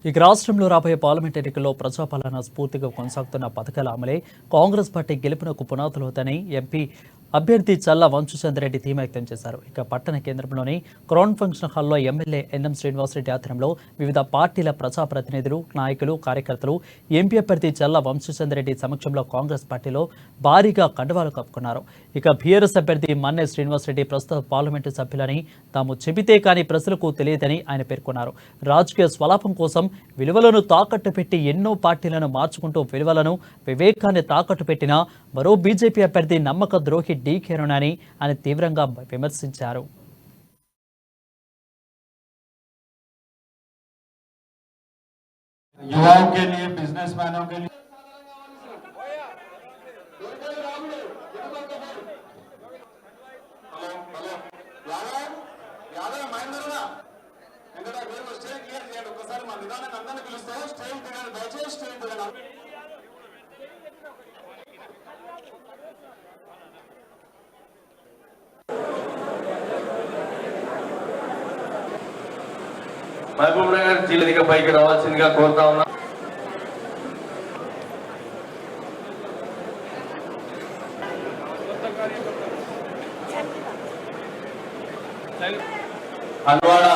ఇక రాష్ట్రంలో రాబోయే పార్లమెంట్ ఎన్నికల్లో ప్రజాపాలన స్ఫూర్తిగా కొనసాగుతున్న పథకాల అమలే కాంగ్రెస్ పార్టీ గెలుపునకు పునాదులవుతాయని ఎంపీ అభ్యర్థి చల్లా వంశచంద్రెడ్డి ధీమా వ్యక్తం చేశారు. ఇక పట్టణ కేంద్రంలోని క్రౌన్ ఫంక్షన్ హాల్లో ఎమ్మెల్యే ఎన్ఎం శ్రీనివాసరెడ్డి ఆధ్వర్యంలో వివిధ పార్టీల ప్రజాప్రతినిధులు, నాయకులు, కార్యకర్తలు ఎంపీ అభ్యర్థి చల్లా వంశచంద్రెడ్డి సమక్షంలో కాంగ్రెస్ పార్టీలో భారీగా కండువాలు కప్పుకున్నారు. ఇక బీఆర్ఎస్ అభ్యర్థి మన్నె శ్రీనివాసరెడ్డి ప్రస్తుత పార్లమెంటు సభ్యులని తాము చెబితే కానీ ప్రజలకు తెలియదని ఆయన పేర్కొన్నారు. రాజకీయ స్వలాభం కోసం విలువలను తాకట్టు పెట్టి ఎన్నో పార్టీలను మార్చుకుంటూ విలువలను, వివేకాన్ని తాకట్టు పెట్టిన మరో బీజేపీ అభ్యర్థి నమ్మక ద్రోహి డీకేరునని ఆయన తీవ్రంగా విమర్శించారు. युवाओं के लिए, बिजनेसमैनों के लिए మహబూబ్ నగర్ జిల్లా పైకి రావాల్సిందిగా కోరుతా ఉన్నా. హల్వాడ